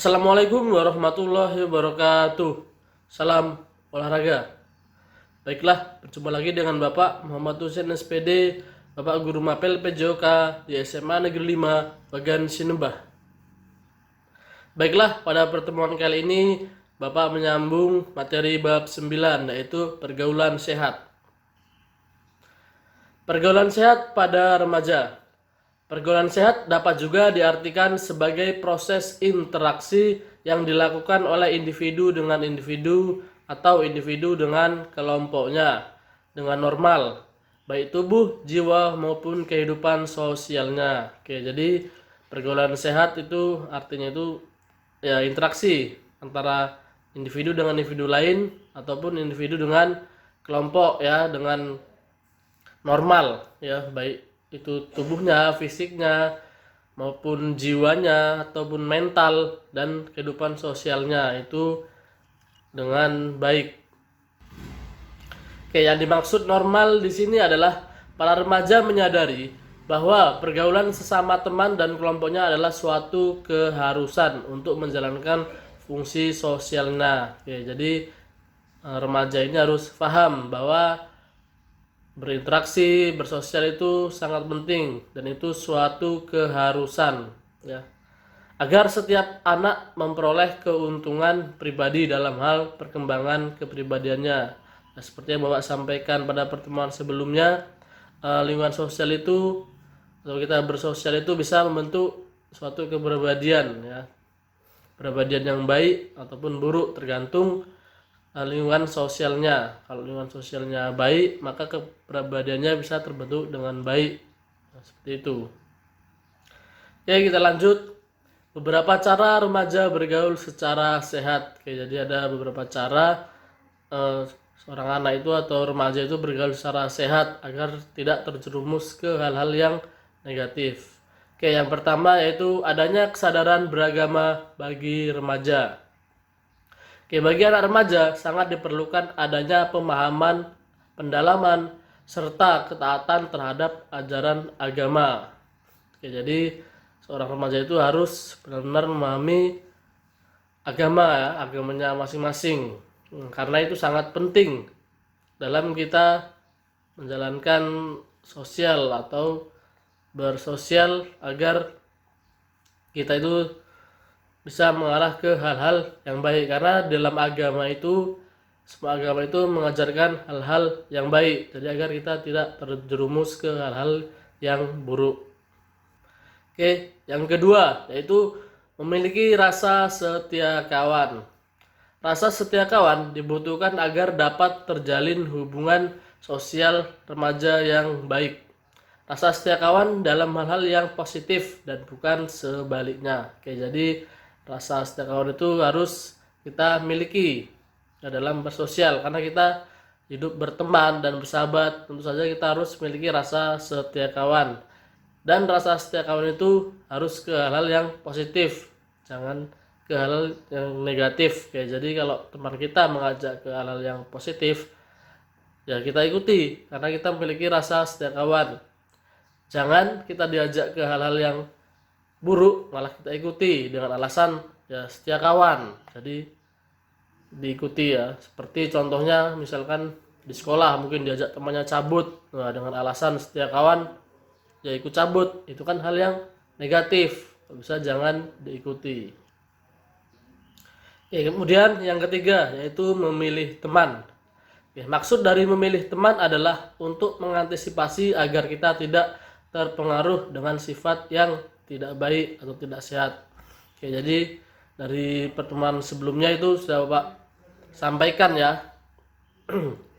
Assalamualaikum warahmatullahi wabarakatuh. Salam olahraga. Baiklah, berjumpa lagi dengan Bapak Muhammad Husain SPD, Bapak Guru Mapel PJOK di SMA Negeri 5, Bagan Sinebah. Baiklah, pada pertemuan kali ini Bapak menyambung materi bab 9, yaitu pergaulan sehat. Pergaulan sehat pada remaja. Pergaulan sehat dapat juga diartikan sebagai proses interaksi yang dilakukan oleh individu dengan individu atau individu dengan kelompoknya dengan normal, baik tubuh, jiwa maupun kehidupan sosialnya. Oke, jadi pergaulan sehat itu artinya itu ya interaksi antara individu dengan individu lain ataupun individu dengan kelompok ya dengan normal ya, baik itu tubuhnya, fisiknya maupun jiwanya ataupun mental dan kehidupan sosialnya itu dengan baik. Oke, yang dimaksud normal di sini adalah para remaja menyadari bahwa pergaulan sesama teman dan kelompoknya adalah suatu keharusan untuk menjalankan fungsi sosialnya. Oke, jadi remaja ini harus paham bahwa berinteraksi, bersosial itu sangat penting dan itu suatu keharusan ya. Agar setiap anak memperoleh keuntungan pribadi dalam hal perkembangan kepribadiannya. Nah, seperti yang Bapak sampaikan pada pertemuan sebelumnya, lingkungan sosial itu atau kita bersosial itu bisa membentuk suatu kepribadian ya. Kepribadian yang baik ataupun buruk tergantung lingkungan sosialnya. Kalau lingkungan sosialnya baik, maka kepribadiannya bisa terbentuk dengan baik. Nah, seperti itu. Oke, kita lanjut. Beberapa cara remaja bergaul secara sehat. Oke, jadi ada beberapa cara seorang anak itu atau remaja itu bergaul secara sehat agar tidak terjerumus ke hal-hal yang negatif. Oke, yang pertama yaitu adanya kesadaran beragama bagi remaja. Oke, bagi anak remaja sangat diperlukan adanya pemahaman, pendalaman, serta ketaatan terhadap ajaran agama. Oke, jadi seorang remaja itu harus benar-benar memahami agama ya, agamanya masing-masing. Karena itu sangat penting dalam kita menjalankan sosial atau bersosial agar kita itu bisa mengarah ke hal-hal yang baik, karena dalam agama itu semua agama itu mengajarkan hal-hal yang baik, jadi agar kita tidak terjerumus ke hal-hal yang buruk. Oke, yang kedua yaitu memiliki rasa setia kawan. Rasa setia kawan dibutuhkan agar dapat terjalin hubungan sosial remaja yang baik. Rasa setia kawan dalam hal-hal yang positif dan bukan sebaliknya. Oke, jadi rasa setia kawan itu harus kita miliki ya, dalam bersosial, karena kita hidup berteman dan bersahabat, tentu saja kita harus memiliki rasa setia kawan. Dan rasa setia kawan itu harus ke hal-hal yang positif, jangan ke hal-hal yang negatif. Oke, jadi kalau teman kita mengajak ke hal-hal yang positif, ya kita ikuti karena kita memiliki rasa setia kawan. Jangan kita diajak ke hal-hal yang buruk malah kita ikuti dengan alasan ya setia kawan, jadi diikuti ya. Seperti contohnya misalkan di sekolah mungkin diajak temannya cabut, nah dengan alasan setia kawan ya ikut cabut, itu kan hal yang negatif, bisa jangan diikuti. Ya, kemudian yang ketiga yaitu memilih teman. Ya, maksud dari memilih teman adalah untuk mengantisipasi agar kita tidak terpengaruh dengan sifat yang tidak baik atau tidak sehat. Oke, jadi dari pertemuan sebelumnya itu sudah Bapak sampaikan ya,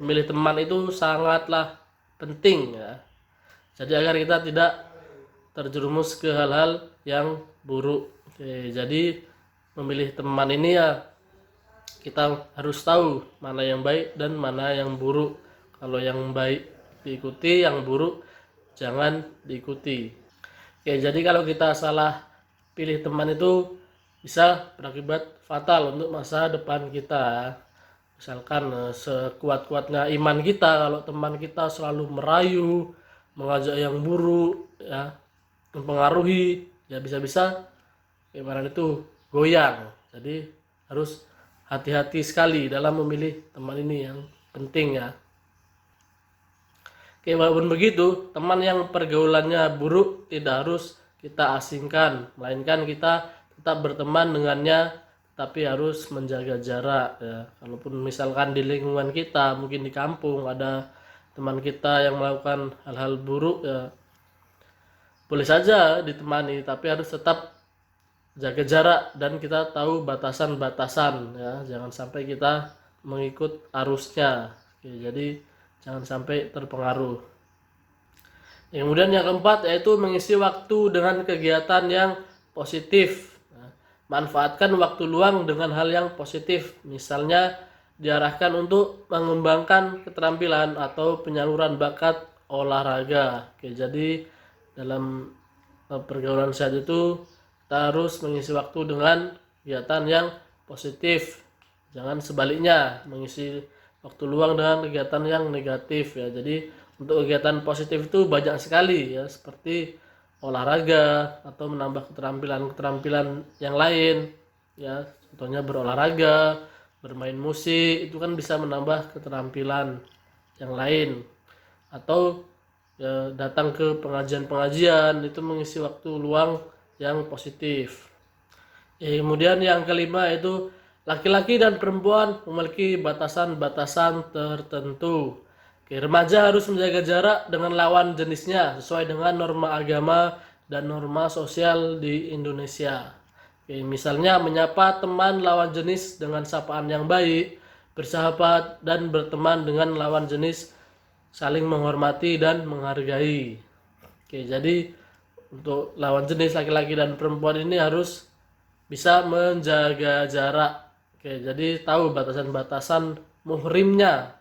memilih teman itu sangatlah penting ya. Jadi agar kita tidak terjerumus ke hal-hal yang buruk. Oke, jadi memilih teman ini ya kita harus tahu mana yang baik dan mana yang buruk. Kalau yang baik diikuti, yang buruk jangan diikuti. Oke, jadi kalau kita salah pilih teman itu bisa berakibat fatal untuk masa depan kita. Misalkan sekuat-kuatnya iman kita, kalau teman kita selalu merayu, mengajak yang buruk, ya, mempengaruhi, ya bisa-bisa iman itu goyang. Jadi harus hati-hati sekali dalam memilih teman ini yang penting ya. Oke, walaupun begitu, teman yang pergaulannya buruk tidak harus kita asingkan, melainkan kita tetap berteman dengannya, tapi harus menjaga jarak ya. Kalaupun misalkan di lingkungan kita, mungkin di kampung ada teman kita yang melakukan hal-hal buruk ya, boleh saja ditemani, tapi harus tetap jaga jarak dan kita tahu batasan-batasan ya, jangan sampai kita mengikut arusnya. Oke, jadi jangan sampai terpengaruh. Kemudian yang keempat yaitu mengisi waktu dengan kegiatan yang positif. Nah, manfaatkan waktu luang dengan hal yang positif, misalnya diarahkan untuk mengembangkan keterampilan atau penyaluran bakat olahraga. Oke, jadi dalam pergaulan sehat itu kita harus mengisi waktu dengan kegiatan yang positif, jangan sebaliknya mengisi waktu luang dengan kegiatan yang negatif ya. Jadi untuk kegiatan positif itu banyak sekali ya, seperti olahraga atau menambah keterampilan yang lain ya, contohnya berolahraga, bermain musik, itu kan bisa menambah keterampilan yang lain, atau ya, datang ke pengajian-pengajian, itu mengisi waktu luang yang positif. Kemudian yang kelima yaitu laki-laki dan perempuan memiliki batasan-batasan tertentu. Remaja harus menjaga jarak dengan lawan jenisnya sesuai dengan norma agama dan norma sosial di Indonesia. Misalnya menyapa teman lawan jenis dengan sapaan yang baik, bersahabat dan berteman dengan lawan jenis saling menghormati dan menghargai. Jadi untuk lawan jenis laki-laki dan perempuan ini harus bisa menjaga jarak. Jadi tahu batasan-batasan muhrimnya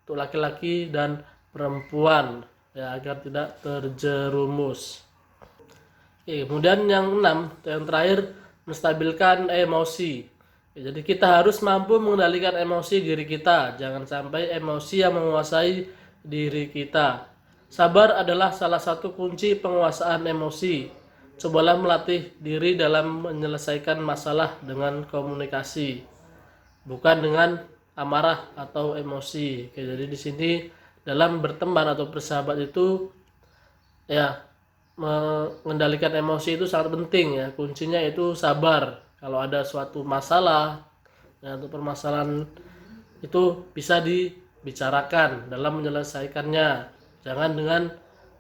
untuk laki-laki dan perempuan ya, agar tidak terjerumus. Kemudian yang yang terakhir, menstabilkan emosi. Jadi kita harus mampu mengendalikan emosi diri kita, jangan sampai emosi yang menguasai diri kita. Sabar adalah salah satu kunci penguasaan emosi. Cobalah melatih diri dalam menyelesaikan masalah dengan komunikasi, bukan dengan amarah atau emosi. Jadi di sini dalam berteman atau bersahabat itu ya, mengendalikan emosi itu sangat penting ya. Kuncinya itu sabar. Kalau ada suatu masalah ya, atau permasalahan itu bisa dibicarakan dalam menyelesaikannya. Jangan dengan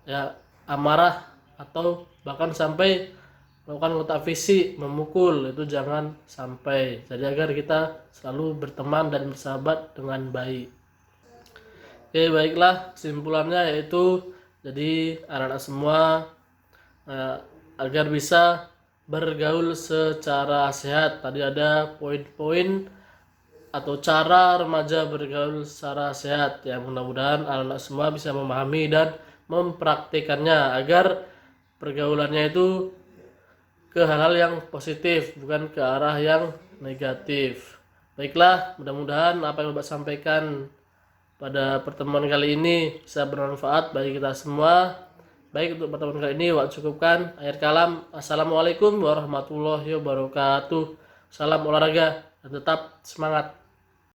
ya amarah atau bahkan sampai melakukan kontak fisik, memukul, itu jangan sampai. Jadi agar kita selalu berteman dan bersahabat dengan baik. Baiklah, kesimpulannya yaitu jadi anak-anak semua agar bisa bergaul secara sehat. Tadi ada poin-poin atau cara remaja bergaul secara sehat ya, mudah-mudahan anak-anak semua bisa memahami dan mempraktikannya agar pergaulannya itu ke hal-hal yang positif, bukan ke arah yang negatif. Baiklah, mudah-mudahan apa yang Bapak sampaikan pada pertemuan kali ini bisa bermanfaat bagi kita semua. Baik, untuk pertemuan kali ini Wak cukupkan. Akhir kalam, assalamualaikum warahmatullahi wabarakatuh. Salam olahraga dan tetap semangat.